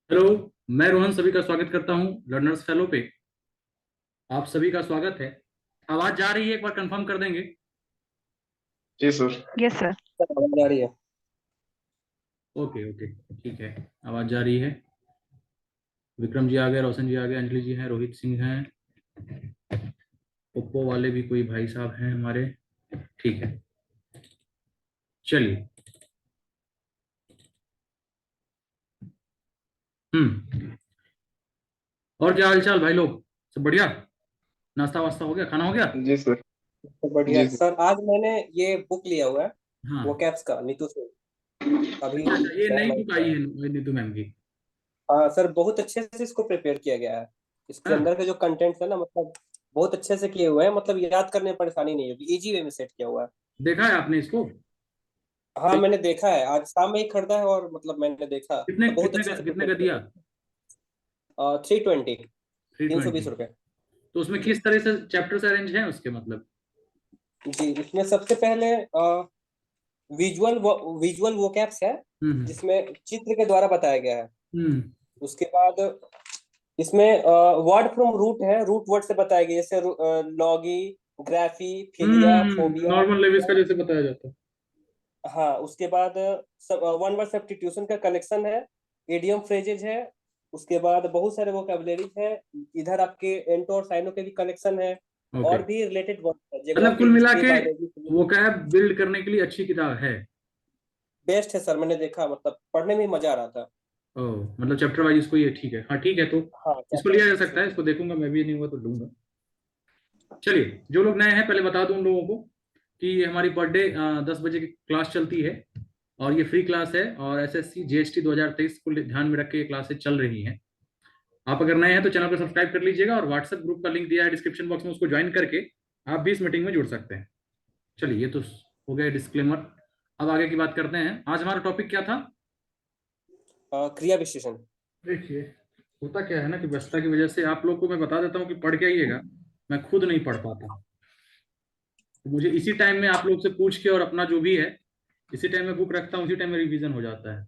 Hello. मैं रोहन सभी का स्वागत करता हूं लर्नर्स फेलो पे। आप सभी का स्वागत है। आवाज जा रही है, एक बार कंफर्म कर देंगे। जी सर। Yes sir. आवाज आ रही है। ओके ओके, ठीक है। आवाज जा रही है। विक्रम जी आ गए, रोशन जी आ गए, अंजलि जी हैं, रोहित सिंह हैं, ओप्पो वाले भी कोई भाई साहब हैं हमारे। ठीक है, चलिए। और क्या हाल चाल भाई लोग? सब बढ़िया? नाश्ता वास्ता हो गया, खाना हो गया? जी सर। तो बढ़िया जी सर। सर। आज मैंने ये बुक लिया हुआ है वो हाँ। कैप्स का नीतू से। अभी अच्छा अच्छा, ये नया नई लॉन्च बुक हुआ आई है। है नीतू मैम की? हाँ सर, बहुत अच्छे से इसको प्रिपेयर किया गया है। इसके हाँ, अंदर के जो कंटेंट्स है ना, मतलब बहुत अच्छे से किए हुए हैं। मतलब याद करने में परेशानी नहीं होगी, इजी वे में सेट किया हुआ है। देखा है आपने इसको? हाँ मैंने देखा है, आज शाम में ही खरीदा है और मतलब मैंने देखा कितने बहुत कितने अच्छे का से कितने प्रिपेयर का किया दिया? हुआ है। 320, 320? 320 रुपये। तो उसमें किस तरह से चैप्टर्स अरेंज हैं उसके, मतलब? जी, इसमें सबसे पहले विजुअल विजुअल वो कैप्स है हम्म जिसमें चित्र के द्वारा बताया गया है। हम्म उसके बाद इसमें वर्ड फ्रॉम रूट है, रूट वर्ड से बताया गया, जैसे logy, graphy, philia, phobia. Normal levels का जैसे बताया जाता है। हाँ, उसके बाद सब वन वर्ड सब्स्टिट्यूशन का कलेक्शन है, इडियम फ्रेजेज है। उसके बाद बहुत सारे वोकेबलरीज है। इधर आपके एंटो और साइनो के भी कलेक्शन है। ओके। और भी रिलेटेड वर्ड है, मतलब कुल ज्योग्राफी, मिला हिस्ट्री, के बायोलॉजी। वो कैब बिल्ड करने के लिए अच्छी किताब है। बेस्ट है सर, मैंने देखा, मतलब पढ़ने में ही मजा आ रहा था। ओह, मतलब चैप्टर वाइज इसको ये ठीक है। हाँ ठीक है, तो हाँ इसको चैप्टर लिया जा वाइज सकता है, ठीक है। इसको देखूंगा मैं भी, नहीं हुआ तो लूंगा। चलिए, जो लोग नए हैं पहले बता दूं उन लोगों को कि ये हमारी पर डे 10 बजे की क्लास चलती है। और ये फ्री क्लास है, और एसएससी जीएसटी 2023 को ध्यान में रख के ये क्लासेस चल रही हैं। आप अगर नए हैं तो चैनल को सब्सक्राइब कर लीजिएगा, और व्हाट्सएप ग्रुप का लिंक दिया है डिस्क्रिप्शन बॉक्स में, उसको ज्वाइन करके आप भी इस मीटिंग में जुड़ सकते हैं। चलिए, ये तो हो गया डिस्क्लेमर। अब आगे की बात करते हैं। आज हमारा टॉपिक क्या था? क्रिया विशेषण। देखिए, होता क्या है ना कि व्यस्तता की वजह से आप लोग को मैं बता देता हूँ कि पढ़ के आइएगा। मैं खुद नहीं पढ़ पाता, तो मुझे इसी टाइम में आप लोग से पूछ के और अपना जो भी है, इसी टाइम में बुक रखता हूँ, इसी टाइम में रिवीजन हो जाता है।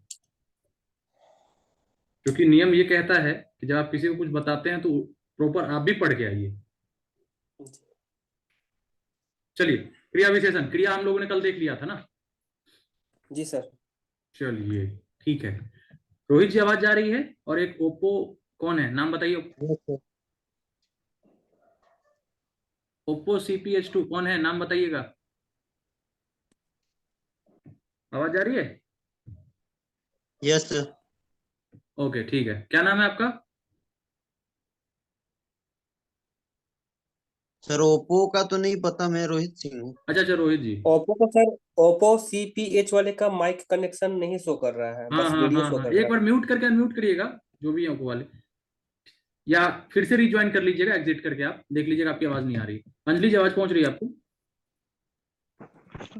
क्योंकि नियम ये कहता है कि जब आप किसी को कुछ बताते हैं तो प्रॉपर आप भी पढ़ के आइए। चलिए, क्रिया विशेषण, क्रिया हम लोगों ने कल देख लिया था ना। जी सर। चलिए, ठीक है। रोहित जी आवाज जा रही है? और एक ओप्पो, कौन है नाम बताइए? ओप्पो CPH2 कौन है, नाम बताइएगा। आवाज जा रही है? Yes sir. ओके, ठीक है। क्या नाम है आपका? सर ओप्पो का तो नहीं पता, मैं रोहित सिंह हूँ। अच्छा अच्छा, रोहित जी। ओप्पो का सर, ओप्पो CPH वाले का माइक कनेक्शन नहीं शो कर रहा है, हाँ बस हाँ वीडियो हाँ शो हाँ, कर एक रहा बार म्यूट करके अनम्यूट करिएगा, जो भी है ओप्पो वाले। या फिर से रिज्वाइन कर लीजिएगा, एग्जिट करके आप देख लीजिएगा आपकी आवाज नहीं आ रही। अंजलि जी, आवाज पहुंच रही है आपको?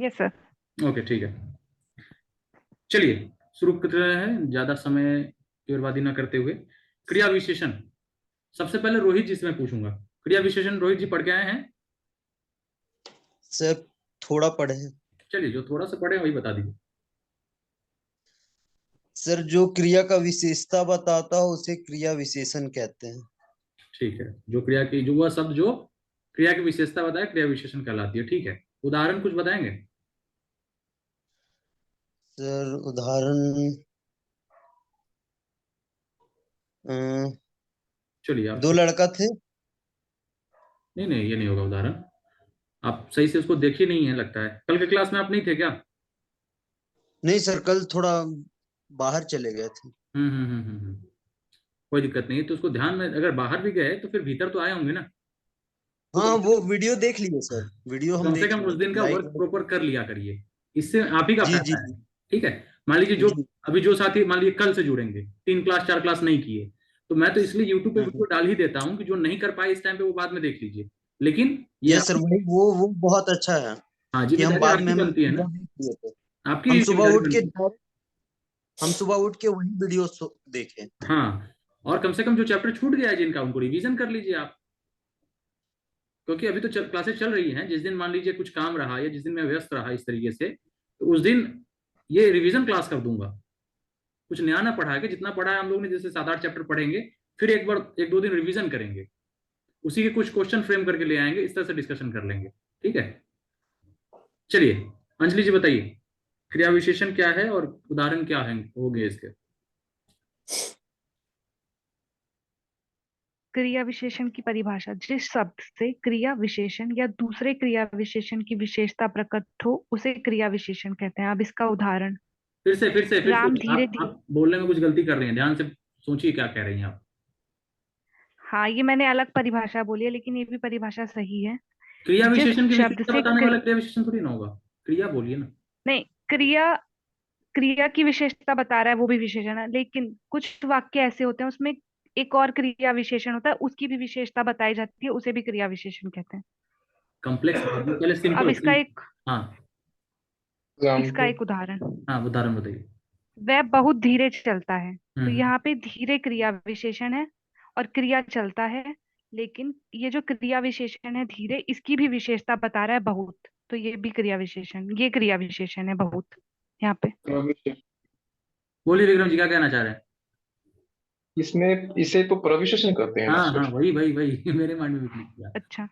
Yes sir. ओके, ठीक है। चलिए, शुरू कर रहे हैं ज्यादा समय की बर्बादी ना करते हुए। क्रिया विशेषण, सबसे पहले रोहित जी से मैं पूछूंगा। क्रिया विशेषण रोहित जी पढ़ के आए हैं? सर थोड़ा पढ़े हैं। चलिए, जो थोड़ा सा पढ़े वही बता दीजिए। सर जो क्रिया का विशेषता बताता हो उसे क्रिया विशेषण कहते हैं। ठीक है, जो क्रिया की, जो वह शब्द जो क्रिया की विशेषता बताए, क्रिया विशेषण कहलाती है। ठीक है, उदाहरण कुछ बताएंगे? सर उदाहरण, चलिए आप दो लड़का थे। नहीं नहीं, ये नहीं होगा उदाहरण। आप सही से उसको देखे नहीं है लगता है, कल के क्लास में आप नहीं थे क्या? नहीं सर, कल थोड़ा बाहर चले गए थे। कोई दिक्कत नहीं है, तो उसको ध्यान में, अगर बाहर भी गए तो फिर भीतर तो आए होंगे ना। तो हाँ वो वीडियो देख लिए सर, वीडियो हम कम से देख कम उस लिए दिन का वर्क लाइव। प्रॉपर कर लिया करिए, इससे आप ही का जी जी फायदा है। जी ठीक है। मान लीजिए जो जी। अभी जो साथी मान लीजिए कल से जुड़ेंगे, 3 क्लास 4 क्लास नहीं किए, तो मैं तो इसलिए यूट्यूब पे वीडियो डाल ही देता हूँ कि जो नहीं कर पाए इस टाइम पे वो बाद में देख लीजिए। लेकिन ये यस सर, वही वो बहुत अच्छा है हाँ, कि हम जिम्मेदारी बाद में आपकी हम बनती है पूरा ना, देख लिए थे। हम आपकी सुबह जिम्मेदारी उठ के बनती हम सुबह उठ के वही वीडियो देखे। है। हाँ, और कम से कम जो चैप्टर छूट गया है जिनका, उनको रिवीजन कर लीजिए आप। क्योंकि अभी तो क्लासेस चल रही हैं, जिस दिन मान लीजिए कुछ काम रहा या जिस दिन मैं व्यस्त रहा इस तरीके से, तो उस दिन ये रिवीजन क्लास कर दूंगा। कुछ नया ना पढ़ा के, जितना पढ़ा है हम लोग ने, जैसे 7-8 चैप्टर पढ़ेंगे, फिर एक बार 1-2 दिन रिवीजन करेंगे, उसी के कुछ क्वेश्चन फ्रेम करके ले आएंगे, इस तरह से डिस्कशन कर लेंगे। ठीक है, चलिए अंजलि जी बताइए, क्रिया विशेषण क्या है और उदाहरण क्या है होंगे इसके? क्रिया विशेषण की परिभाषा, जिस शब्द से क्रिया विशेषण या दूसरे क्रिया विशेषण की विशेषता प्रकट हो उसे क्रिया विशेषण कहते हैं। अब इसका उदाहरण, फिर से राम धीरे आप धीरे। बोलने में कुछ गलती कर रही हैं, ध्यान से सोचिए क्या कह रही हैं आप। हाँ, ये मैंने अलग परिभाषा बोली है, लेकिन ये भी परिभाषा सही है। क्रिया जिस विशेषण की शब्द विशेषता से बताने वाला क्रिया विशेषण थोड़ी ना होगा, क्रिया बोलिए ना। नहीं, क्रिया क्रिया की विशेषता बता रहा है, वो भी विशेषण है, लेकिन कुछ वाक्य ऐसे होते हैं उसमें एक और क्रिया विशेषण होता है, उसकी भी विशेषता बताई जाती है, उसे भी क्रिया विशेषण कहते हैं। कॉम्प्लेक्स बात नहीं, पहले अब सिंपल हाँ इसका एग्जाम्पल। एक उदाहरण, हाँ उदाहरण बताइए। वह बहुत धीरे चलता है। तो हम्म। यहाँ पे धीरे क्रिया विशेषण है और क्रिया चलता है, लेकिन ये जो क्रिया विशेषण है धीरे, इसकी भी विशेषता बता रहा है बहुत, तो ये भी क्रिया विशेषण, ये क्रिया विशेषण है बहुत यहाँ पे। बोलिए विक्रम जी, क्या कहना चाह रहे हैं? इसमें इसे तो प्रविशेषण कहते हैं ना हाँ हाँ, सर। वही मेरे माइंड में भी क्लिक किया। अच्छा,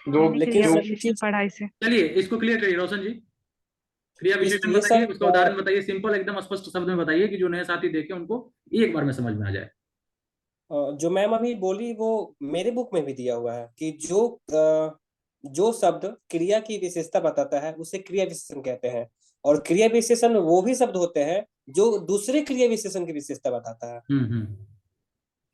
जो मैंने लेकिन क्रिया जो सर ये विशेषण चीज पढ़ा इसे। चलिए इसको क्लियर करिए रोशन जी, क्रिया विशेषण ये बताइए, सब उसका उदाहरण बताइए, सिंपल एकदम स्पष्ट शब्द में बताइए कि जो नए साथी देखे उनको एक बार में समझ में आ जाए। जो मैम अभी बोली वो मेरे बुक में भी दिया हुआ है कि जो शब्द क्रिया की विशेषता बताता है उसे क्रिया विशेषण कहते हैं, और क्रिया विशेषण वो भी शब्द होते हैं जो दूसरे क्रिया विशेषण की विशेषता बताता है।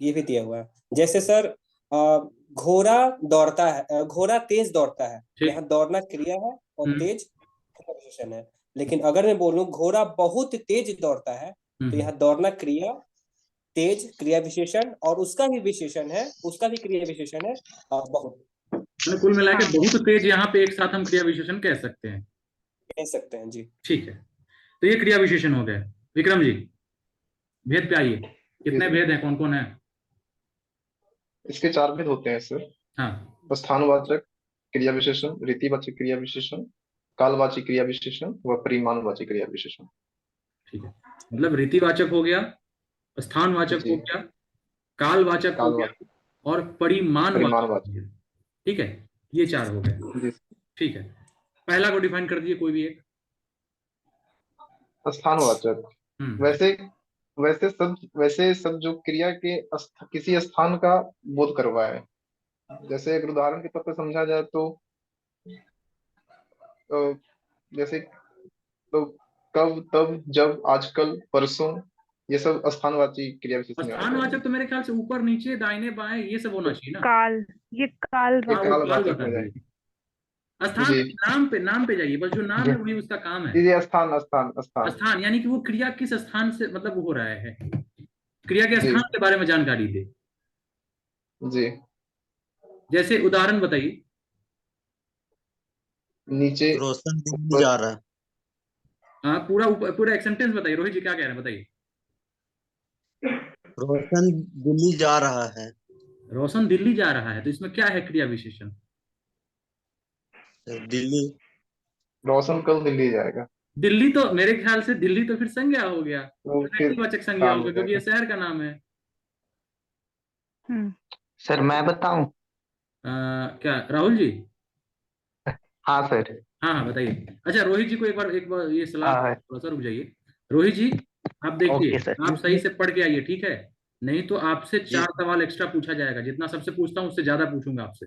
ये भी दिया हुआ है। जैसे सर घोड़ा दौड़ता है, घोड़ा तेज दौड़ता है, ठीक। यहाँ दौड़ना क्रिया है और तेज क्रिया विशेषण है। लेकिन अगर मैं बोलूं घोड़ा बहुत तेज दौड़ता है, तो यहाँ दौड़ना क्रिया, तेज क्रिया विशेषण, और उसका भी विशेषण है, उसका भी क्रिया विशेषण है बहुत। कुल मिला के हाँ, बहुत तेज यहाँ पे एक साथ हम क्रिया विशेषण कह सकते हैं। कह सकते हैं जी। ठीक है, तो ये क्रिया विशेषण हो गए। विक्रम जी भेद पे आइए, कितने भेद हैं, कौन कौन है? इसके 4 भेद होते हैं सर। हाँ स्थानवाचक क्रिया विशेषण, रीतिवाचक क्रिया विशेषण, कालवाची क्रिया विशेषण व परिमाणवाची क्रिया विशेषण। ठीक है, मतलब रीतिवाचक हो गया, स्थानवाचक जी। हो गया, कालवाचक हो गया कालवाची, और परिमाणवाचक हो परिमाणवाची। गया। ठीक है, ये 4 हो गए। जी। ठीक है, पहला को डिफाइन कर दीजिए कोई भी एक। स्थानवाचक, वैसे वैसे सब जो क्रिया के किसी स्थान का बोध करवाए। जैसे अगर उदाहरण के तौर पर समझा जाए तो जैसे तो कब, तब, जब, आजकल, परसों, ये सब स्थानवाची क्रिया विशेषण में आ स्थानवाचक जाएंगे। तो मेरे ख्याल से ऊपर नीचे दाहिने बाएं ये सब होना चाहिए ना। काल, ये काल ये हाँ वो काल कालवाचक बता में दिए। जाएंगे। स्थान जी नाम पे जाइए, बस जो नाम जी है वही उसका काम है। जी जी, स्थान स्थान स्थान। स्थान यानी कि वो क्रिया किस स्थान से मतलब हो रहा है, क्रिया के जी स्थान के बारे में जानकारी दे। जी। जैसे उदाहरण बताइए। नीचे रोशन दिल्ली ऊपर। जा रहा है। हाँ पूरा एक सेंटेंस बताइए, रोहित जी क्या कह रहे हैं बताइए। रोशन दिल्ली जा रहा है। रोशन दिल्ली जा रहा है, तो इसमें क्या है क्रिया विशेषण? दिल्ली। रोशन कल दिल्ली जाएगा, दिल्ली तो मेरे ख्याल से दिल्ली तो फिर संज्ञा हो गया, वो फिर नैतिकवाचक संज्ञा काम होगा हो क्योंकि ये जाएगा। शहर का नाम है। हम्म सर मैं बताऊं? क्या राहुल जी? हाँ सर। हाँ हाँ बताइए। अच्छा रोहित जी को एक बार ये सलाह, हाँ थोड़ा सा रुक जाइए। रोहित जी आप ओके देखिए, सर। आप सही से पढ़ के आइए, ठीक है? नहीं तो आपसे जी 4 सवाल एक्स्ट्रा पूछा जाएगा, जितना सबसे पूछता हूँ उससे ज्यादा पूछूंगा आपसे।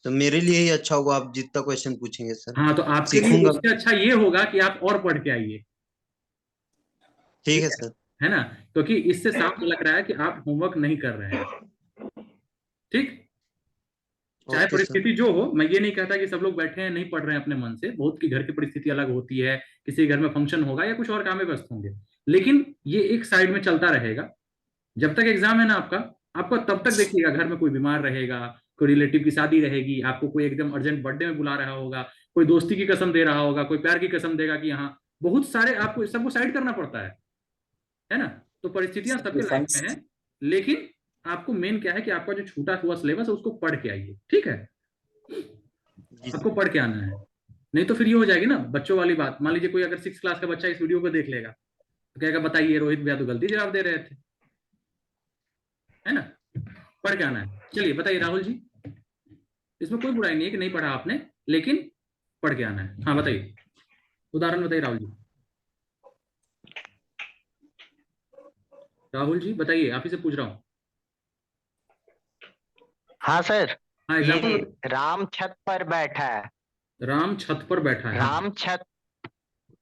तो मेरे लिए ही अच्छा होगा, आप जितना क्वेश्चन पूछेंगे सर हाँ तो आपके लिए सीखूंगा। उससे अच्छा ये होगा कि आप और पढ़ के आइए, ठीक ठीक है सर। है ना? क्योंकि इससे साफ लग रहा है कि आप होमवर्क नहीं कर रहे हैं। ठीक, चाहे ओके सर। परिस्थिति जो हो, मैं ये नहीं कहता कि सब लोग बैठे हैं नहीं पढ़ रहे हैं अपने मन से, बहुत की घर की परिस्थिति अलग होती है, किसी घर में फंक्शन होगा या कुछ और काम में व्यस्त होंगे, लेकिन ये एक साइड में चलता रहेगा जब तक एग्जाम है ना आपका। आपको तब तक देखिएगा घर में कोई बीमार रहेगा, कोई रिलेटिव की शादी रहेगी, आपको कोई एकदम अर्जेंट बर्थडे में बुला रहा होगा, कोई दोस्ती की कसम दे रहा होगा, कोई प्यार की कसम देगा कि यहाँ बहुत सारे आपको सबको साइड करना पड़ता है ना? तो परिस्थितियां सबके लाइफ में है, लेकिन आपको मेन क्या है कि आपका जो छूटा हुआ सिलेबस है उसको पढ़ के आइए, ठीक है? जी आपको सर। पढ़ के आना है, नहीं तो फिर ये हो जाएगी ना बच्चों वाली बात। मान लीजिए कोई अगर 6 क्लास का बच्चा इस वीडियो को देख लेगा तो कहेगा बताइए रोहित भैया तो गलती जवाब दे रहे थे, है ना। पढ़ के आना है। चलिए बताइए राहुल जी, इसमें कोई बुराई नहीं है कि नहीं पढ़ा आपने, लेकिन पढ़ के आना है। हाँ बताइए, उदाहरण बताइए राहुल जी। राहुल जी बताइए, आप ही से पूछ रहा हूँ। हाँ सर, हाँ एग्जाम्पल ये बताइए। राम छत पर बैठा है। राम छत पर बैठा है, हाँ। राम छत,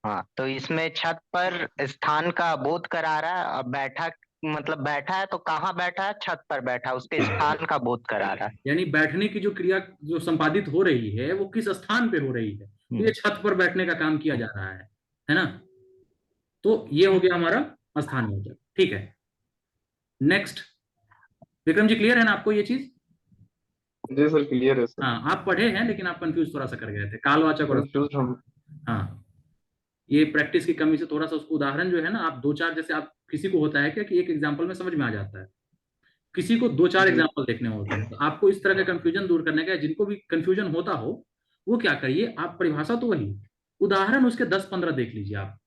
हाँ तो इसमें छत पर स्थान का बोध करा रहा है, और बैठा मतलब बैठा है तो कहाँ बैठा है, छत पर बैठा है, उसके स्थान का बोध करा रहा है। यानी बैठने की जो क्रिया जो संपादित हो रही है वो किस स्थान पे हो रही है, तो ये छत पर बैठने का काम किया जा रहा है ना। तो ये हो गया हमारा स्थान वाचक। ठीक है, नेक्स्ट। विक्रम जी क्लियर है ना आपको ये चीज? जी सर, क्लियर है सर। हाँ आप पढ़े हैं, लेकिन आप कंफ्यूज थोड़ा सा कर गए थे, कालवाचक और कंफ्यूज हम। हाँ, ये प्रैक्टिस की कमी से थोड़ा सा उसको उदाहरण जो है ना, आप दो चार, जैसे आप किसी को होता है क्या कि एक एग्जाम्पल में समझ में आ जाता है, किसी को दो चार जी एग्जाम्पल देखने होते हैं। तो आपको इस तरह का कंफ्यूजन दूर करने का, जिनको भी कंफ्यूजन होता हो वो क्या करिए, आप परिभाषा तो वही, उदाहरण उसके 10-15 देख लीजिए आप,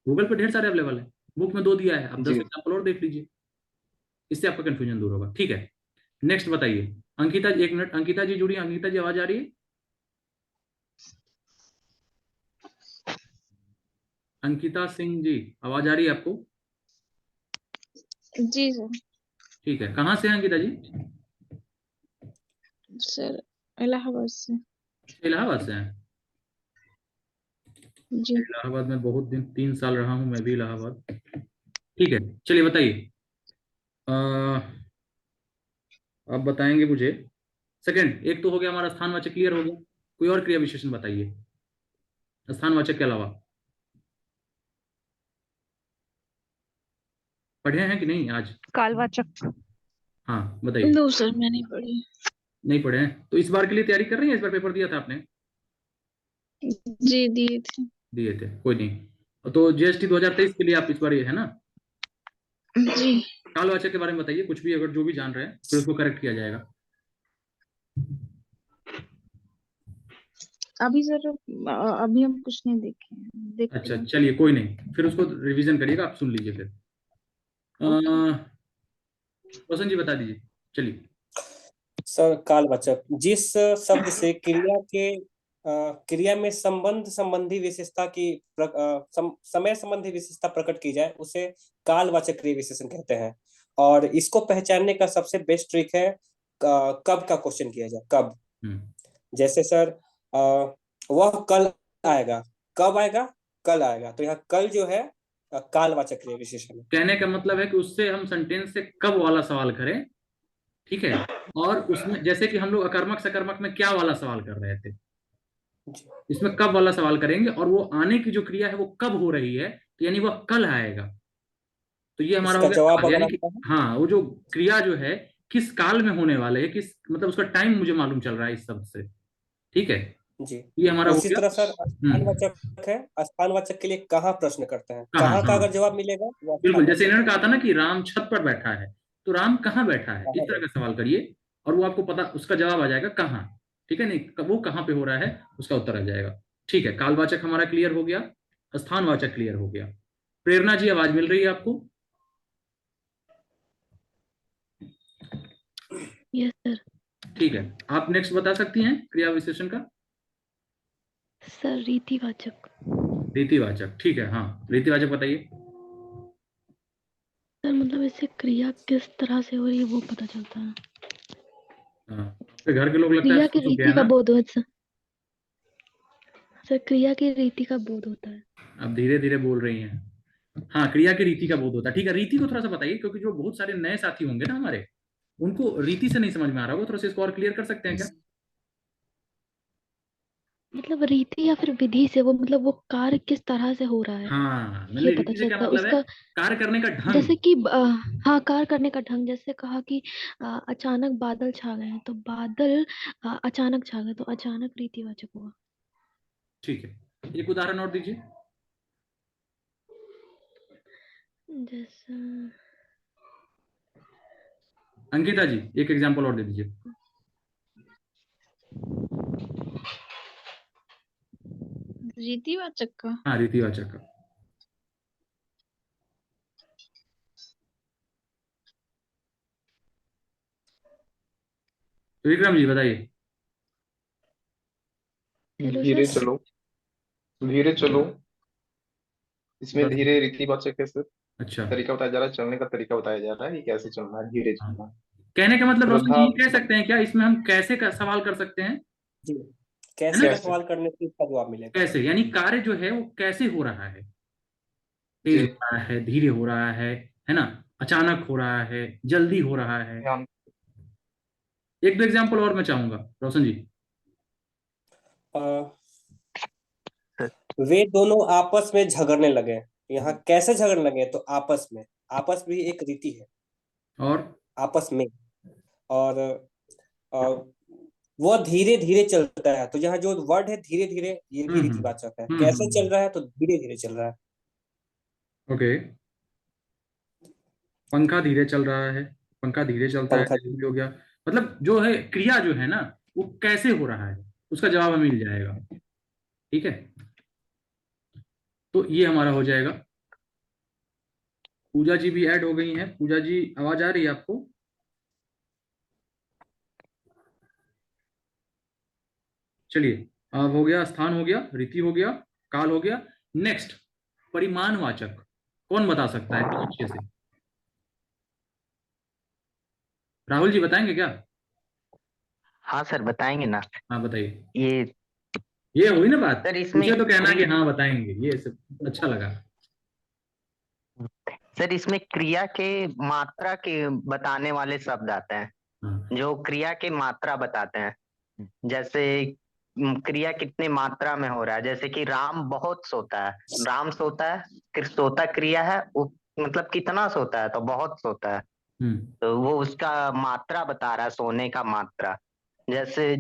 गूगल पे ढेर सारे अवेलेबल है, बुक में 2 दिया है, आप 10 जी एग्जाम्पल और देख लीजिए, इससे आपका कंफ्यूजन दूर होगा। ठीक है, नेक्स्ट बताइए। अंकिता जी, 1 मिनट, अंकिता जी जुड़ी, अंकिता जी आवाज आ रही है? अंकिता सिंह जी आवाज आ रही है आपको? जी सर। ठीक है, कहाँ से हैं अंकिता जी? सर इलाहाबाद से। इलाहाबाद से हैं? जी। इलाहाबाद में बहुत दिन, 3 साल रहा हूँ मैं भी इलाहाबाद। ठीक है, चलिए बताइए। आप बताएंगे मुझे। सेकंड, एक तो हो गया हमारा स्थानवाचक, क्लियर हो गया। कोई और क्रिया विशेषण बताइए स्थानवाचक के अलावा। पढ़े हैं कि नहीं आज? कालवाचक। हाँ बताइए। नो सर, मैं नहीं पढ़ी। नहीं पढ़े हैं तो इस बार के लिए तैयारी कर रही हैं? इस बार पेपर दिया था आपने? जी दिए थे। दिए थे, कोई नहीं। तो जीएसटी 2023 के लिए आप इस बार ये है ना। जी। कालवाचक के बारे में बताइए कुछ भी, अगर जो भी जान रहे हैं, फिर उसको करेक्ट किया जाएगा। अभी सर अभी हम कुछ नहीं देखे हैं, देखते अच्छा हैं। चलिए कोई नहीं, फिर उसको रिवीजन करिएगा, आप सुन लीजिए फिर। ओके। रोशन जी बता दीजिए, चलिए। सर कालवाचक जिस शब्द से क्रिया के क्रिया में संबंध संबंधी विशेषता की समय संबंधी विशेषता प्रकट की जाए उसे कालवाचक क्रिया विशेषण कहते हैं। और इसको पहचानने का सबसे बेस्ट ट्रिक है कब का क्वेश्चन किया जाए, कब। जैसे सर वह कल आएगा, कब आएगा, कल आएगा, तो यहाँ कल जो है कालवाचक क्रिया विशेषण है। कहने का मतलब है कि उससे हम सेंटेंस से कब वाला सवाल करें, ठीक है। और उसमें जैसे कि हम लोग अकर्मक सकर्मक में क्या वाला सवाल कर रहे थे, इसमें कब वाला सवाल करेंगे, और वो आने की जो क्रिया है वो कब हो रही है, तो यानी वह कल आएगा। तो ये हमारा हो इसका गया जवाब काल, अगर यानी कि आता है हाँ, वो जो क्रिया जो है किस काल में होने वाले है, किस मतलब उसका टाइम मुझे मालूम चल रहा है इस शब्द से। ठीक है, जी। ये हमारा हो उसी गया। तरह सर स्थानवाचक है, स्थानवाचक के लिए कहाँ प्रश्न करते हैं, कहाँ, कहाँ का हाँ अगर जवाब मिलेगा वो बिल्कुल, जैसे स्थानवाचक इन्होंने है। कहा था ना कि राम छत पर बैठा है, तो राम कहाँ बैठा है, इस कहाँ तरह पर? का सवाल करिए, और वो आपको पता, उसका जवाब आ जाएगा कहाँ। ठीक है, नहीं वो कहाँ पे हो रहा है उसका उत्तर आ जाएगा। ठीक है, कालवाचक हमारा क्लियर हो गया, स्थानवाचक क्लियर हो गया। प्रेरणा जी आवाज मिल रही है आपको? Yes sir. ठीक है, आप नेक्स्ट बता सकती हैं क्रिया विशेषण का। सर रीतिवाचक। रीतिवाचक, ठीक है, हाँ रीतिवाचक बताइए। सर मतलब इससे क्रिया किस तरह से हो रही है वो पता चलता है। हाँ, आपके घर के लोग लगता है क्रिया की सो चुके रीति हैं का ना। बोध होता है सर, क्रिया की रीति का बोध होता है। आप धीरे धीरे बोल रही हैं। हाँ, क्रिया की रीति का बोध होता है, ठीक है। रीति को थोड़ा सा बताइए, क्योंकि जो बहुत सारे नए साथी होंगे ना हमारे, उनको रीति से नहीं समझ में आ रहा होगा, थोड़ा सा इसको और क्लियर कर सकते हैं क्या? मतलब रीति या फिर विधि से वो मतलब वो कार्य किस तरह से हो रहा है हाँ, ये मतलब पता रीति से क्या चलता है मतलब है? उसका। कार्य करने का ढंग। जैसे कि हाँ, कार्य करने का ढंग, जैसे कहा कि अचानक बादल छा गए हैं तो बादल अचानक छा गए तो अचानक रीतिवाचक हुआ। ठीक है, एक उदाहरण और दीजिए। जैसे अंकिता जी एक एग्जांपल और दे दीजिए। रीतिवाचक का। हाँ रीतिवाचक का। विक्रम जी बताइए। हेलो धीरे सर। चलो, धीरे चलो, इसमें बस। धीरे रीतिवाचक है सर। अच्छा। तरीका बताया जा रहा है, चलने का तरीका बताया जा रहा है कि कैसे चलना है, धीरे हाँ। चलना है। कहने का मतलब रोशन जी श्रद्धा, ये कह सकते हैं क्या, इसमें हम कैसे का सवाल कर सकते हैं, जी, है ना? कैसे का कैसे, सवाल करने से इसका जवाब मिलेगा। कैसे यानी कार्य जो है वो कैसे हो रहा है, तेज जी, हो रहा है, धीरे हो रहा है ना, अचानक हो रहा है, जल्दी हो रहा है। ध्यान। एक दो एग्जाम्पल और मैं चाहूंगा रोशन जी। अ, वे दोनों आपस में झगड़ने लगे। यहाँ कैसे झगड़ने लगे, तो आपस में, आपस भी एक रीति है, और आपस में। और अ, वह धीरे धीरे चलता है, तो यहाँ जो वर्ड है धीरे धीरे, ये भी रीतिवाचक है। कैसे चल रहा है, तो धीरे धीरे चल रहा है। ओके। पंखा धीरे चल रहा है, पंखा धीरे चलता है, पंखा। ऐसे भी हो गया। मतलब जो है क्रिया जो है ना वो कैसे हो रहा है उसका जवाब हमें मिल जाएगा। ठीक है, तो ये हमारा हो जाएगा। पूजा जी भी ऐड हो गई हैं। पूजा जी आवाज आ रही है आपको? चलिए, अब हो गया, स्थान हो गया, रीति हो गया, काल हो गया। नेक्स्ट, परिमाणवाचक कौन बता सकता है एकदम अच्छे से? राहुल जी बताएंगे क्या? हाँ सर बताएंगे ना। हाँ बताइए। ये हुई ना बात, सर इसमें मुझे तो कहना कि हाँ बताएंगे, ये सब अच्छा लगा। सर इसमें क्रिया के मात्रा के बताने वाले शब्द आते हैं, हाँ। जो क्रिया के मात्रा बताते हैं। जैसे क्रिया कितने मात्रा में हो रहा है, जैसे कि राम बहुत सोता है, राम सोता है, फिर सोता क्रिया है, मतलब कितना सोता है, तो बहुत सोता है, हम्म। तो वो उसका मात्रा बता रहा है, सोने का मात्रा। जैसे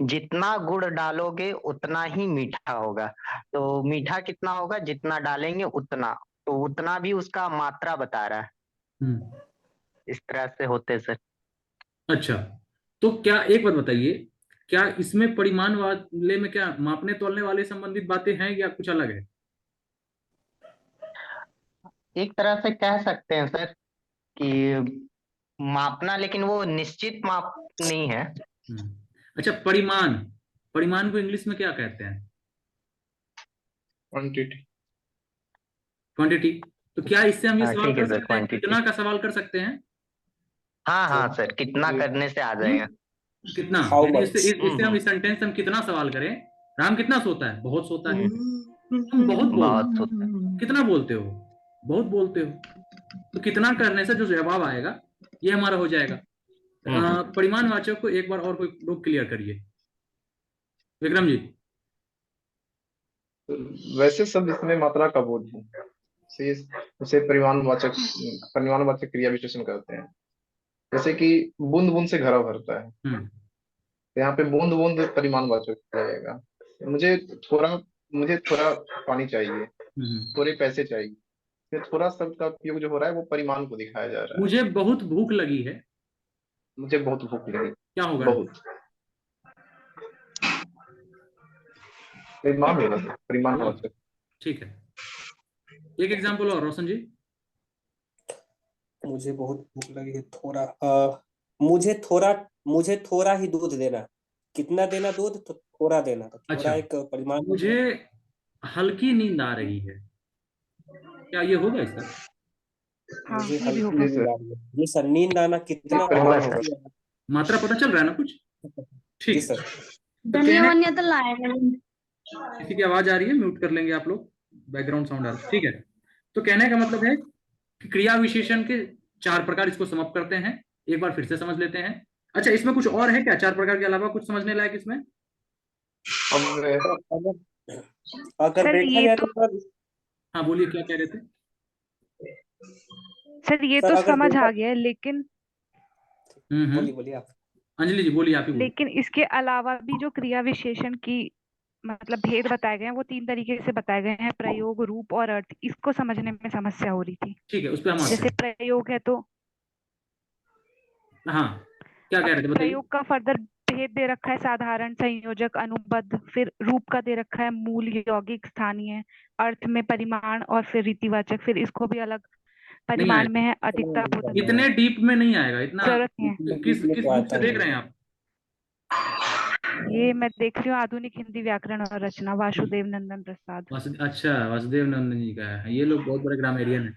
जितना गुड़ डालोगे उतना ही मीठा होगा, तो मीठा कितना होगा, जितना डालेंगे उतना, तो उतना भी उसका मात्रा बता रहा है। हम्म। इस तरह से होते सर। अच्छा, तो क्या एक बात बताइए, क्या इसमें परिमाण वाले में क्या मापने तोलने वाले संबंधित बातें हैं या कुछ अलग है? एक तरह से कह सकते हैं सर कि मापना, लेकिन वो निश्चित माप नहीं है। अच्छा, परिमाण, परिमाण को इंग्लिश में क्या कहते हैं? क्वांटिटी। क्वांटिटी। तो क्या इससे हम ये सवाल ठीक है कर सर, सकते हैं, क्वांटिटी। कितना का सवाल कर सकते हैं? हाँ हाँ जी, सर, कितना जी, करने से आ हम्म? जाएगा। कितना, हाउ यानी इससे मच। इससे हम इस सेंटेंस से हम कितना सवाल करें? राम कितना सोता है? बहुत सोता है। तुम बहुत बहुत बोलते होता है। हो, कितना बोलते हो? बहुत बोलते हो। तो कितना करने से जो जवाब आएगा ये हमारा हो जाएगा। परिमाणवाचक को एक बार और कोई लोग क्लियर करिए। विक्रम जी। वैसे शब्द इसमें मात्रा का बोध है, उसे उसे परिमाणवाचक, परिमाणवाचक क्रिया विशेषण कहते हैं। जैसे कि बूंद बूंद से घड़ा भरता है, हम्म। तो यहाँ पे बूंद बूंद परिमाणवाचक रहेगा। मुझे थोड़ा मुझे थोड़ा पानी चाहिए, हम्म। थोड़े पैसे चाहिए, ये थोड़ा शब्द का उपयोग जो हो रहा है वो परिमाण को दिखाया जा रहा है। मुझे बहुत भूख लगी है, मुझे बहुत भूख लगी, क्या होगा? बहुत परिमाण होगा सर, परिमाणवाचक। ठीक है, एक एग्जांपल और रोशन जी। मुझे बहुत भूख लगी है, थोड़ा मुझे थोड़ा ही दूध देना। कितना देना दूध, तो थोड़ा देना, तो थोड़ा अच्छा, एक परिमाण हो मुझे गया। हल्की नींद आ रही है, क्या ये होगा इसका? हाँ मुझे ये भी हल्की होगा। जी नींद सर, आ रही है। जी सर, नींद आना ये कितना होगा परिमाण सर। होगा। मात्रा पता चल रहा है ना कुछ? जी ठीक। सर। तो कहने, किसी की आवाज आ रही है, म्यूट कर लेंगे आप लोग, बैकग्राउंड साउंड आ रहा है। ठीक है, तो कहने का मतलब है कि क्रिया विशेषण के चार प्रकार, इसको समाप्त करते हैं, एक बार फिर से समझ लेते हैं। अच्छा, इसमें कुछ और है क्या, चार प्रकार के अलावा कुछ समझने लायक इसमें? अब अगर अगर सर देखा ये जाए तो तो सर, हाँ बोलिए, क्या कह रहे थे? सर ये सर तो अगर समझ देखा, आ गया है, लेकिन बोलिए बोलिए आप। अंजलि जी बोलिए, आप ही बोलिए। लेकिन इसके अलावा भी जो क्रिया विशेषण की मतलब भेद बताए गए हैं वो तीन तरीके से बताए गए हैं, प्रयोग, रूप और अर्थ। इसको समझने में समस्या हो रही थी। ठीक है, उस पर हम आते जैसे हैं। प्रयोग है तो हाँ, क्या अब कह रहे थे बताइए। प्रयोग का फर्दर भेद दे रखा है, साधारण, संयोजक, अनुबद्ध। फिर रूप का दे रखा है मूल, यौगिक, स्थानीय। अर्थ में परिमाण, और फिर रीतिवाचक। फिर इसको भी अलग नहीं परिमाण में आएगा, है अधिकता, बोधकता। इतने डीप में नहीं आएगा इतना। जरूरत नहीं है। किस में किस तो बुक आता से ही देख है। रहे हैं आप? ये मैं देख रही हूँ आधुनिक हिंदी व्याकरण और रचना, वासुदेव नंदन प्रसाद। अच्छा, वासुदेव नंदन जी का है। ये लोग बहुत बड़े ग्रामेरियन है।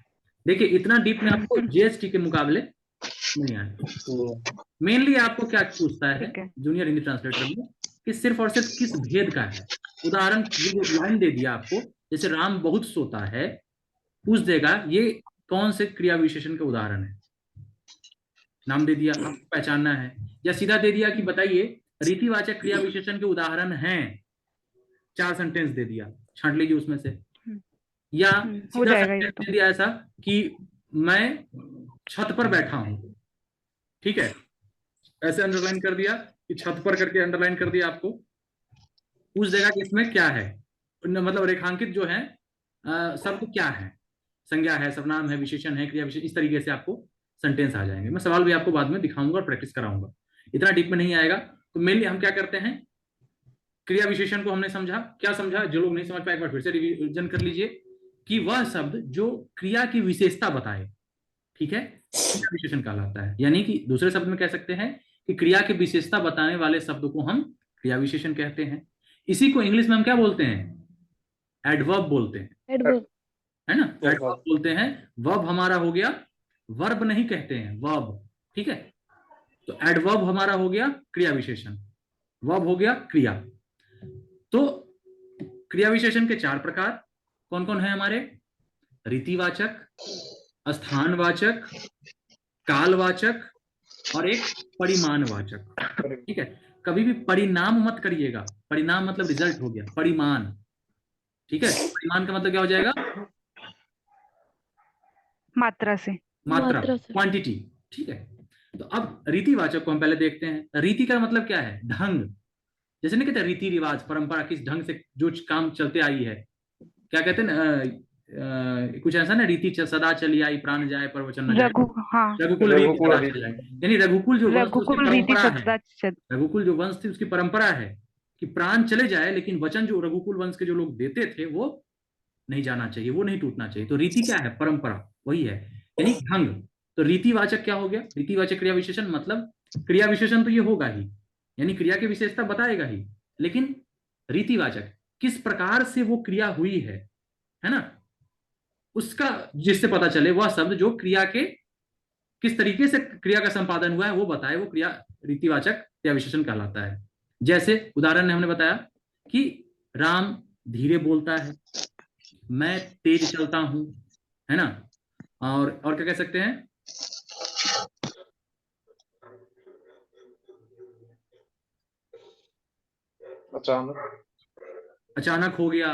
देखिए इतना डीप में आपको जीएसटी के मुकाबले नहीं आए। मेनली आपको क्या पूछता है ठीक है। जूनियर हिंदी ट्रांसलेटर में, कि सिर्फ और सिर्फ किस भेद का है। उदाहरण ये जो लाइन दे दिया आपको, जैसे राम बहुत सोता है, पूछ देगा ये कौन से क्रिया विशेषण के उदाहरण है। नाम दे दिया, आपको पहचानना है। या सीधा दे दिया कि बताइए रीतिवाचक क्रिया विशेषण के उदाहरण हैं, 4 सेंटेंस दे दिया, छांट लीजिए उसमें से। या हो सीधा जाएगा ये सेंटेंस तो। दे दिया ऐसा कि मैं छत पर बैठा हूं, ठीक है, ऐसे अंडरलाइन कर दिया कि छत पर करके अंडरलाइन कर दिया। आपको पूछ देगा कि इसमें क्या है, मतलब रेखांकित जो है शब्द क्या है, संज्ञा है, सर्वनाम है, विशेषण है, क्रिया विशेषण, इस तरीके से आपको सेंटेंस आ जाएंगे। मैं सवाल भी आपको बाद में दिखाऊंगा और प्रैक्टिस कराऊंगा, इतना डीप में नहीं आएगा। तो मेनली हम क्या करते हैं, क्रिया विशेषण को हमने समझा। क्या समझा, जो लोग नहीं समझ पाए एक बार फिर से रिवीजन कर लीजिए, कि वह शब्द जो क्रिया की विशेषता बताए, ठीक है, क्रिया विशेषण कहलाता है। यानी कि दूसरे शब्द में कह सकते हैं कि क्रिया की विशेषता बताने वाले शब्द को हम क्रिया विशेषण कहते हैं। इसी को इंग्लिश में हम क्या बोलते हैं, एडवर्ब बोलते हैं, एडवर्ब। है ना, एडवर्ब बोलते हैं। वर्ब हमारा हो गया, वर्ब नहीं कहते हैं, वर्ब, ठीक है। तो एडवर्ब हमारा हो गया क्रिया विशेषण, वर्ब हो गया क्रिया। तो क्रिया विशेषण के 4 प्रकार कौन कौन है हमारे, रीतिवाचक, स्थानवाचक, कालवाचक और एक परिमाणवाचक, ठीक है। कभी भी परिणाम मत करिएगा, परिणाम मतलब रिजल्ट हो गया, परिमाण, ठीक है। परिमाण का मतलब क्या हो जाएगा, मात्रा से, मात्रा, मात्रा से। क्वांटिटी, ठीक है। तो अब रीतिवाचक को हम पहले देखते हैं। रीति का मतलब क्या है, ढंग। जैसे नहीं कहते रीति रिवाज, परंपरा, किस ढंग से जो काम चलते आई है, क्या कहते हैं ना, कुछ ऐसा ना, रीति सदा चली आई, प्राण जाए पर वचन न जाए, हाँ, रघुकुल रीति रघुकुल सदा रीति। चल जाए। यानी रघुकुल जो वंश थी, उसकी रघुकुल रीति परंपरा है, सदा चल। रघुकुल जो वंश थी उसकी परंपरा है कि प्राण चले जाए लेकिन वचन जो रघुकुल वंश के जो लोग देते थे वो नहीं जाना चाहिए, वो नहीं टूटना चाहिए। तो रीति क्या है, परंपरा, वही है, यानी ढंग। तो रीतिवाचक क्या हो गया, रीतिवाचक क्रिया विशेषण, मतलब क्रिया विशेषण तो ये होगा ही, यानी क्रिया की विशेषता बताएगा ही, लेकिन रीतिवाचक किस प्रकार से वो क्रिया हुई है ना, उसका जिससे पता चले वह शब्द जो क्रिया के किस तरीके से क्रिया का संपादन हुआ है वो बताए, वो क्रिया रीतिवाचक क्रिया विशेषण कहलाता है। जैसे उदाहरण में हमने बताया कि राम धीरे बोलता है, मैं तेज चलता हूं, है ना, और क्या कह सकते हैं, अचानक हो गया,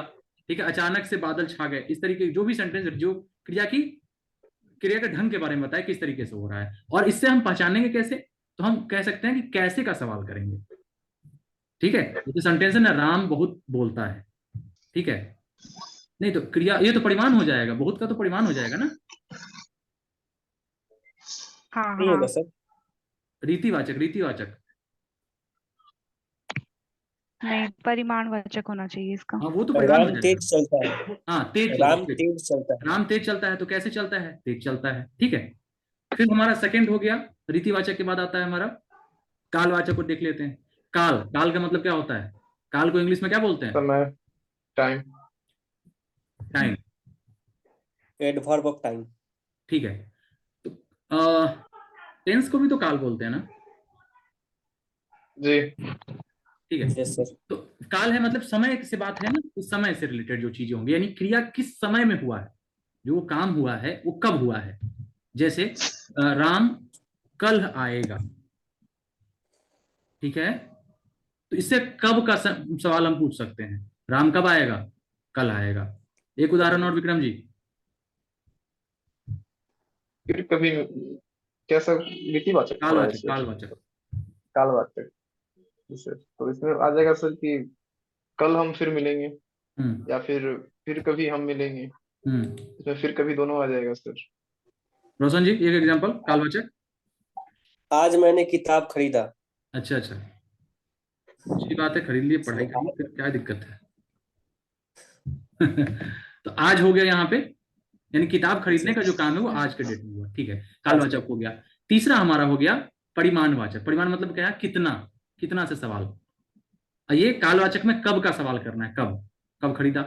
ठीक है, अचानक से बादल छा गए। इस तरीके जो भी सेंटेंस जो क्रिया के ढंग के बारे में बताए, किस तरीके से हो रहा है, और इससे हम पहचानेंगे कैसे, तो हम कह सकते हैं कि कैसे का सवाल करेंगे, ठीक है। जैसे सेंटेंस है ना, राम बहुत बोलता है, ठीक है, नहीं तो क्रिया, ये तो परिमाण हो जाएगा, बहुत का तो परिमाण हो जाएगा ना, हाँ नहीं होगा सर, रीतिवाचक, रीतिवाचक, नहीं, परिमाणवाचक होना चाहिए इसका। हाँ वो तो परिमाण हो राम जाएगा। तेज चलता है, हाँ तेज, राम तेज चलता है। राम तेज चलता है, तो कैसे चलता है, तेज चलता है, ठीक है। फिर हमारा सेकंड हो गया, रीतिवाचक के बाद आता है हमारा कालवाचक को देख लेते हैं। काल, काल का मतलब क्या होता है, काल को इंग्लिश में क्या बोलते हैं, समय, time. Time, adverb of time. ठीक है। तो टेंस को भी तो काल बोलते हैं ना, जी। ठीक है। Yes sir. तो काल है मतलब समय से बात है ना, उस समय से रिलेटेड जो चीजें होंगी, यानी क्रिया किस समय में हुआ है, जो काम हुआ है वो कब हुआ है। जैसे राम कल आएगा, ठीक है, तो इससे कब का सवाल हम पूछ सकते हैं, राम कब आएगा, कल आएगा। एक उदाहरण और विक्रम जी, फिर कभी कैसा, रीतिवाचक थोड़ा कालवाचक, ऐसे, कालवाचक, कालवाचक। सर तो इसमें आ जाएगा सर कि कल हम फिर मिलेंगे, या फिर कभी हम मिलेंगे, इसमें फिर कभी दोनों आ जाएगा सर। रोशन जी एक एग्जांपल कालवाचक। आज मैंने किताब खरीदा। अच्छा अच्छा, अच्छी बात है, खरीद लिए, पढ़ाई करिए, फिर क्या दिक्कत है। तो आज हो गया यहाँ पे, यानी किताब खरीदने का जो काम है वो आज के डेट में हुआ, ठीक है, कालवाचक हो गया। तीसरा हमारा हो गया परिमाणवाचक। परिमाण मतलब क्या है, कितना, कितना से सवाल, ये कालवाचक में कब का सवाल करना है, कब कब खरीदा।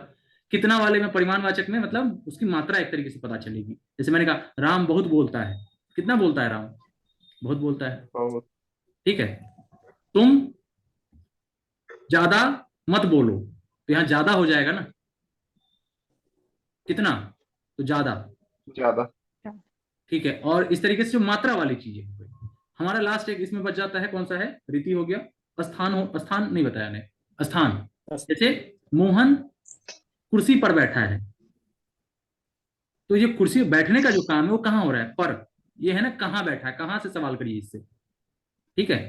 कितना वाले में परिमाणवाचक में मतलब उसकी मात्रा एक तरीके से पता चलेगी। जैसे मैंने कहा राम बहुत बोलता है, कितना बोलता है राम, बहुत बोलता है, बहुत। ठीक है। तुम ज्यादा मत बोलो, तो यहाँ ज्यादा हो जाएगा ना, कितना, तो ज्यादा, ज्यादा। ठीक है। और इस तरीके से जो मात्रा वाली चीजें हो गई। हमारा लास्ट एक इसमें बच जाता है, कौन सा है, रीति हो गया, स्थान हो, स्थान नहीं बताया ने, स्थान। जैसे मोहन कुर्सी पर बैठा है, तो ये कुर्सी बैठने का जो काम है वो कहाँ हो रहा है, पर। ये है ना कहाँ बैठा है, कहाँ से सवाल करिए इससे, ठीक है।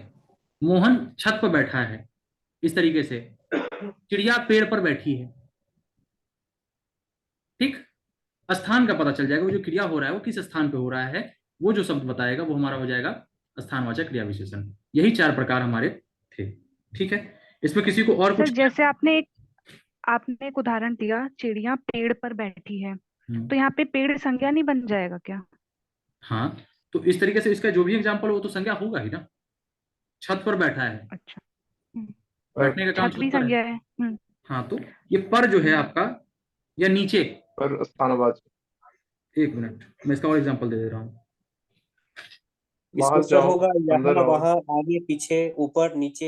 मोहन छत पर बैठा है, इस तरीके से। चिड़िया पेड़ पर बैठी है, ठीक। स्थान का पता चल जाएगा, वो जो क्रिया हो रहा है वो किस स्थान पे हो रहा है, वो जो शब्द बताएगा वो हमारा हो जाएगा स्थानवाचक क्रिया विशेषण। यही 4 प्रकार हमारे थे, ठीक है। इसमें किसी को और सर कुछ। जैसे आपने एक उदाहरण दिया, चिड़िया पेड़ पर बैठी है, तो यहाँ पे पेड़ संज्ञा नहीं बन जाएगा क्या? हाँ, तो इस तरीके से इसका जो भी एग्जाम्पल हो तो संज्ञा होगा ही ना। छत पर बैठा है, अच्छा, बैठने का काम छत छत भी पर है। संज्ञा है। हाँ, तो ये पर जो है आपका, या नीचे। पर स्थानवाचक। एक मिनट, मैं इसका और एग्जाम्पल दे रहा हूँ। इसमें बाहर सर जाओ, होगा अंदर यहाँ आओ। वहाँ, आगे पीछे, ऊपर नीचे,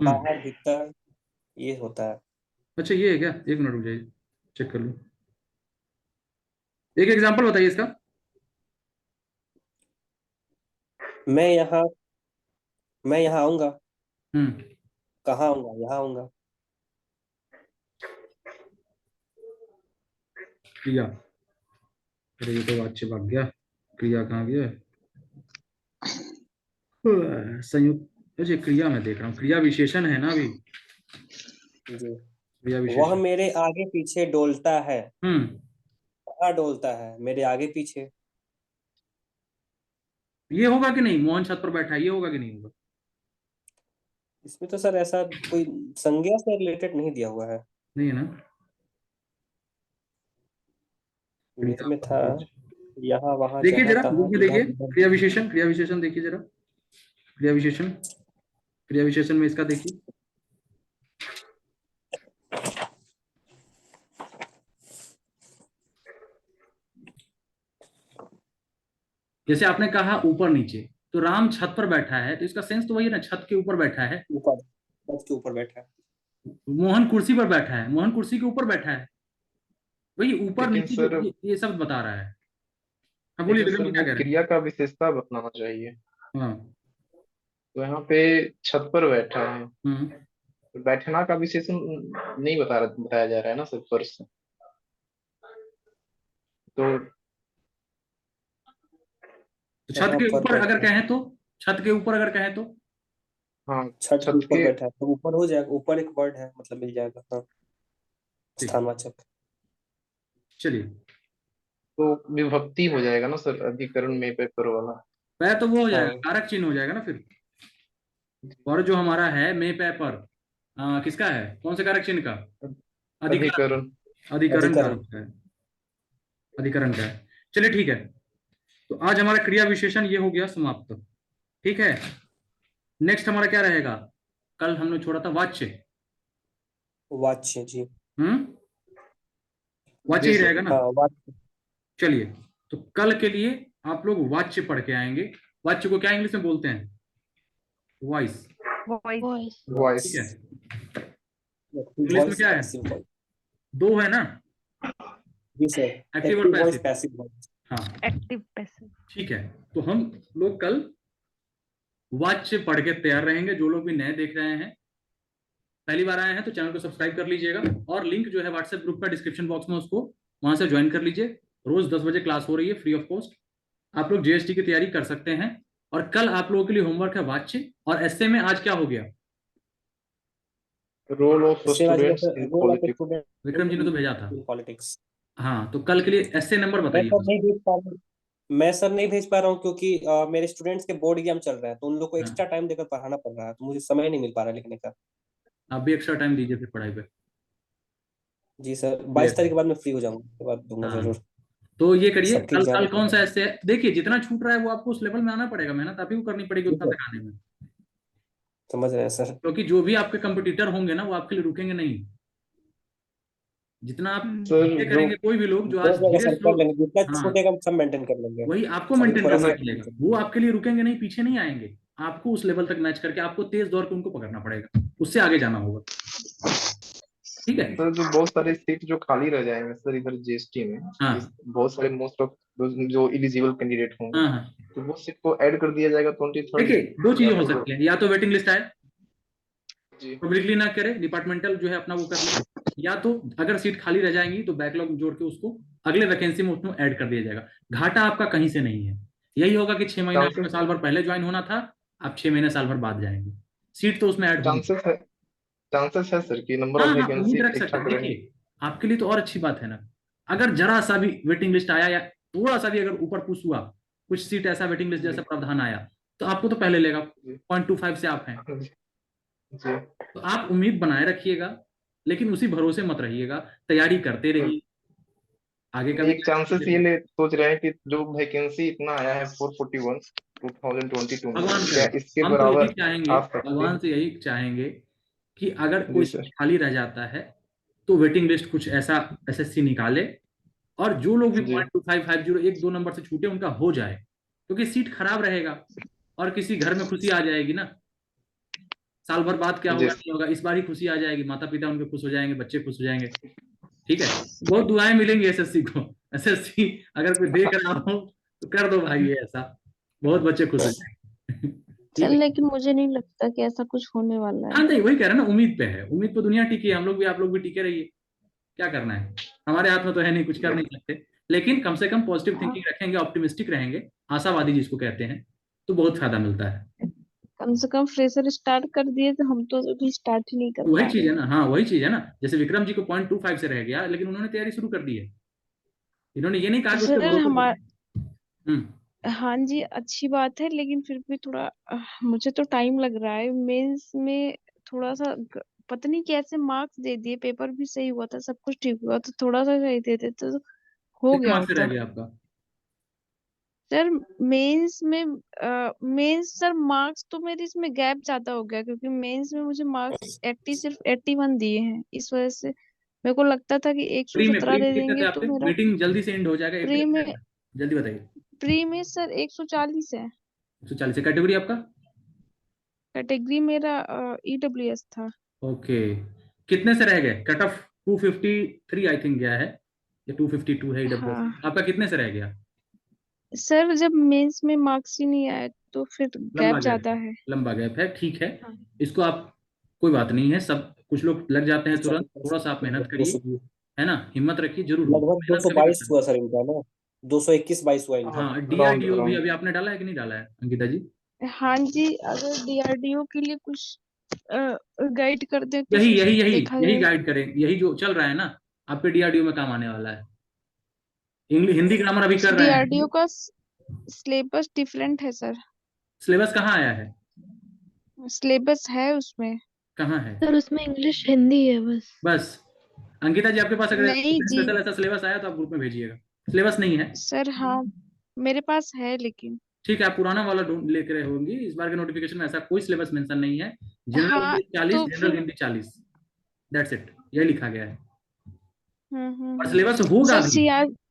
बाहर भीतर, ये होता है। अच्छा ये है क्या, एक मिनट रुक जाइए, चेक कर लूँ। एक एग्जाम्पल बताइए इसका। मैं यहाँ आऊंगा, हम्म कहाँ आऊंगा, यहाँ आऊंगा। क्रिया, अरे ये तो अच्छे भाग गया, क्रिया कहाँ गया, संयुक्त। अच्छा क्रिया में देख रहा हूँ, क्रिया विशेषण है ना अभी, जी, क्रिया वह विशेषण। मेरे आगे पीछे डोलता है। हम्म कहाँ डोलता है? मेरे आगे पीछे। ये होगा कि नहीं, मोहन छत पर बैठा है, ये होगा कि नहीं होगा। इसमें तो सर ऐसा कोई संज्ञा से रिलेटेड नहीं दिया हुआ है। नहीं है ना। मेरे क्रिया में था यहाँ वहाँ देखिए जहाँ जरा, तहाँ देखिए इधर देखिए, उधर। क्रिया विशेषण, क्रिया विशेषण देखिए जरा, क्रिया विशेषण, क्रिया विशेषण में इसका देखिए। जैसे आपने कहा ऊपर नीचे, तो राम छत पर बैठा है, तो इसका सेंस तो वही है ना, छत के ऊपर बैठा है। ऊपर, छत के ऊपर बैठा है। मोहन कुर्सी पर बैठा है, मोहन कुर्सी के ऊपर बैठा है, वही ऊपर लेकिन नीचे जो सर, ये शब्द बता रहा है। हाँ बोलिए लेकिन विक्रम सर जी, क्या वो कह रहे हैं। क्रिया का विशेषता बताना चाहिए। हाँ। तो यहाँ पे छत पर बैठा है, हम्म तो बैठना का विशेषण नहीं बताया जा रहा है ना सर, फर्श। तो तो छत यहाँ के पर ऊपर अगर बैठा है, कहें तो, छत के ऊपर अगर कहें तो, हाँ, छत के छत ऊपर के। बैठा है तो ऊपर हो जाएगा। ऊपर एक वर्ड है, मतलब मिल जाएगा। हाँ, ठीक, स्थानवाचक। चलिए। तो विभक्ति हो जाएगा ना सर, अधिकरण में पेपर वाला। पै तो वो हो जाएगा, हाँ, कारक चिन्ह हो जाएगा ना फिर। और जो हमारा है मे पै पर, किसका है, कौन से कारक चिन्ह का, अधिकरण, अधिकरण। अधिकरण का अधिकरण। है, अधिकरण का है। चलिए ठीक है, तो आज हमारा क्रिया विशेषण ये हो गया समाप्त, ठीक है। नेक्स्ट हमारा क्या रहेगा, कल हमने छोड़ा था वाच्य। वाच्य जी। हम्म वाच्य जी ही सर। रहेगा ना। हाँ, वाच्य। चलिए, तो कल के लिए आप लोग वाच्य पढ़ के आएंगे। वाच्य को क्या इंग्लिश में बोलते हैं, वॉइस, वॉइस। वॉइस। वॉइस। ठीक है। एक्टिव इंग्लिश में वॉइस, क्या है, पैसिव वॉइस। दो है ना, जी सर, एक्टिव और active voice, passive. Passive voice. हाँ एक्टिव पैसिव। ठीक है, तो हम लोग कल वाच्य पढ़ के तैयार रहेंगे। जो लोग भी नए देख रहे हैं, पहली बार आए हैं, तो चैनल को सब्सक्राइब कर लीजिएगा, और लिंक जो है व्हाट्सएप ग्रुप का डिस्क्रिप्शन बॉक्स में, उसको वहां से ज्वाइन कर लीजिए। रोज 10 बजे क्लास हो रही है, फ्री ऑफ कॉस्ट। आप लोग जीएसटी की तैयारी कर सकते हैं। और कल आप लोगों के लिए होमवर्क है वाच्य और एस्से में आज क्या हो गया, रोल ऑफ इससे आज students in role of politics. Student Vikram ji ने तो भेजा था। In politics. हाँ, तो कल के लिए एस्से नंबर मैं बताइए सर मुझे। नहीं भेज पा रहा हूँ। मैं सर नहीं भेज पा रहा हूँ क्योंकि मेरे स्टूडेंट्स के बोर्ड एग्जाम चल रहे हैं, तो उन लोग को हाँ, एक्स्ट्रा टाइम देकर पढ़ाना पड़ रहा है, तो मुझे समय नहीं मिल पा रहा है लिखने का। आप भी एक्स्ट्रा टाइम दीजिए फिर पढ़ाई पे। जी सर, ले 22 तारीख के बाद मैं फ्री हो जाऊंगा, उसके बाद दूंगा हाँ, जरूर। तो ये करिए, सबके कल एग्जाम कल कौन सा है। एस्से है, देखिए जितना छूट रहा है वो आपको उस लेवल में आना पड़ेगा, मेहनत आप ही को करनी पड़ेगी जी उतना सर। तक आने में। समझ रहे हैं सर। क्योंकि जो भी आपके कंपटीटर होंगे ना वो आपके लिए रुकेंगे नहीं। जितना आप सर धीरे जो करेंगे, कोई भी लोग जो आज दो जगह धीरे सब स्लो, कर लेंगे, जितना हाँ छूटेगा हम सब मेंटेन कर लेंगे। वही आपको अभी मेंटेन थोड़ा करना सा पड़ेगा। वो आपके लिए रुकेंगे नहीं, पीछे नहीं आएंगे। आपको उस लेवल तक मैच करके आपको तेज दौड़ के उनको पकड़ना पड़ेगा, उससे आगे जाना होगा। ठीक है। सर जो बहुत सारे सीट जो खाली रह जाएंगे सर इधर जीएसटी में, हाँ बहुत सारे मोस्ट ऑफ जो एलिजिबल कैंडिडेट होंगे, हाँ हाँ, तो वो सीट को ऐड कर दिया जाएगा 23rd देखिए में, दो या चीजें हो फिर सकती हैं, या तो वेटिंग लिस्ट आए, जी पब्लिकली ना करे, डिपार्टमेंटल जो है अपना वो कर ले, या तो अगर सीट खाली रह जाएंगी तो बैकलॉग जोड़ के उसको अगले वैकेंसी में उसमें ऐड कर दिया जाएगा। घाटा आपका कहीं से नहीं है। यही होगा कि 6 महीना आपका चांसेस साल भर पहले ज्वाइन होना था, आप 6 महीने साल भर बाद जाएंगे, सीट तो उसमें ऐड होगी। चांसेस है, चांसेस है सर कि नंबर हाँ ऑफ हाँ, वैकेंसी उम्मीद रख ठीक सकते ठाक हैं। रहे। देखिए आपके लिए तो और अच्छी बात है ना, अगर जरा सा भी वेटिंग लिस्ट आया या थोड़ा सा भी अगर ऊपर पुश हुआ, कुछ सीट ऐसा वेटिंग लिस्ट जैसा जी प्रावधान आया, तो आपको तो पहले लेगा। जी 0.25 से आप हैं, जी जी। तो आप उम्मीद बनाए रखिएगा, लेकिन उसी भरोसे मत रहिएगा, तैयारी करते तो रहिए। आगे का भी एक चांसेस ये ले सोच रहे हैं कि जो वैकेंसी इतना आया है 441 2022 में, भगवान क्या करे, इसके हम तो यही बराबर चाहेंगे, आ सकते भगवान हैं? से यही चाहेंगे कि अगर जी कोई सर। खाली रह जाता है तो वेटिंग लिस्ट कुछ ऐसा एसएससी निकाले, और जो लोग भी जी 0.2550 1-2 नंबर से छूटे उनका हो जाए, क्योंकि सीट खराब रहेगा और किसी घर में खुशी आ जाएगी ना। साल भर बाद क्या जी होगा नहीं होगा, इस बार ही खुशी आ जाएगी, माता पिता उनके खुश हो जाएंगे, बच्चे खुश हो जाएंगे। ठीक है, बहुत दुआएं मिलेंगी एसएससी को। एसएससी अगर कोई देख रहा हो तो कर दो भाई ये ऐसा, बहुत बच्चे खुश हो जाएंगे। सर ठीक है। लेकिन मुझे नहीं लगता कि ऐसा कुछ होने वाला हाँ है। नहीं, वही कह रहे हैं ना, उम्मीद पे है, उम्मीद पे दुनिया टिकी है, हम लोग भी आप लोग भी टिके रहिए। क्या करना है, हमारे हाथ में तो है नहीं, कुछ कर नहीं सकते, लेकिन कम से कम पॉजिटिव हाँ, थिंकिंग रखेंगे, ऑप्टिमिस्टिक रहेंगे, आशावादी जिसको कहते हैं, तो बहुत फायदा मिलता है। कम से कम फ्रेशर स्टार्ट कर दिए, तो हम तो अभी स्टार्ट ही नहीं कर तो वही पा चीज रहे है हैं। ना, हाँ वही चीज है ना, जैसे विक्रम जी को 0.25 से रह गया, लेकिन उन्होंने तैयारी शुरू कर दी है। इन्होंने ये नहीं कहा कि उसके सर भरोसे हमारा, हम्म। हाँ जी अच्छी बात है, लेकिन फिर भी थोड़ा मुझे तो टाइम लग रहा है मेंस में। थोड़ा सा पता नहीं कैसे मार्क्स दे दिए, पेपर भी सही हुआ था, सब कुछ ठीक हुआ, तो थोड़ा सा सही दे देते तो हो कितने गया मार्क्स से रह होता। गया आपका? सर मेंस में मेंस सर मार्क्स तो मेरे इसमें गैप ज्यादा हो गया, क्योंकि मेंस में मुझे मार्क्स 80 सिर्फ 81 दिए हैं, इस वजह से मेरे को लगता था कि प्री में 117 दे कितने थे देंगे तो आपके? मेरा। मीटिंग जल्दी से एंड हो जाएगा, 1 प्री मिनट में रहेगा, जल्दी बताइए। प्री में सर 140 है। 140 कैटेगरी आपका? कैटेगरी मेरा ईडब्ल्यूएस था। ओके, कितने से रह गए? कट ऑफ 253 आई थिंक गया है, या 252 है ईडब्ल्यूएस, हाँ आपका कितने से रह गया? सर, जब मेंस में मार्क्स ही नहीं आए तो फिर लंबा गैप गैप ज्यादा है, है। लंबा गैप है, ठीक है। हाँ इसको आप, कोई बात नहीं है, सब कुछ लोग लग जाते हैं तुरंत, थोड़ा सा आप मेहनत करिए, है ना, हिम्मत रखिए, जरूर होगा, लगभग मेहनत कभी 222 बेकार हुआ नहीं। सर इनका ना, 221-22 हुआ इनका। हाँ, राउंड डीआरडीओ भी राउंड अभी आपने डाला है कि नहीं डाला है अंकिता जी? हाँ जी, अगर डीआरडीओ के लिए कुछ गाइड कर दे तो यही फिर यही यही देखा यही जाएगा। गाइड करें, यही जो चल रहा है ना, आपके डीआरडीओ में काम आने वाला है। इंग्लिश हिंदी ग्रामर अभी कर रहे हैं। डीआरडीओ का सिलेबस डिफरेंट है सर। सिलेबस कहाँ आया है? सिलेबस है उसमें। कहाँ है? सर उसमें इंग्लिश हिंदी है बस। बस, अंकिता जी आपके पास अगर नहीं जी स्पेशल ऐसा सिलेबस आया तो आप ग्रुप में भेजिएगा। सिलेबस नहीं है, सर, हाँ मेरे पास है लेकिन। ठीक है, आप पुराना वाला ढूंढ लेकर रहे होंगी, इस बार के नोटिफिकेशन में ऐसा कोई सिलेबस मेंशन नहीं है। जनरल हाँ इंग्लिश 40, तो जनरल फिर हिंदी 40, दैट्स इट, यही लिखा गया है। और हम्म। सिलेबस होगा सर भी,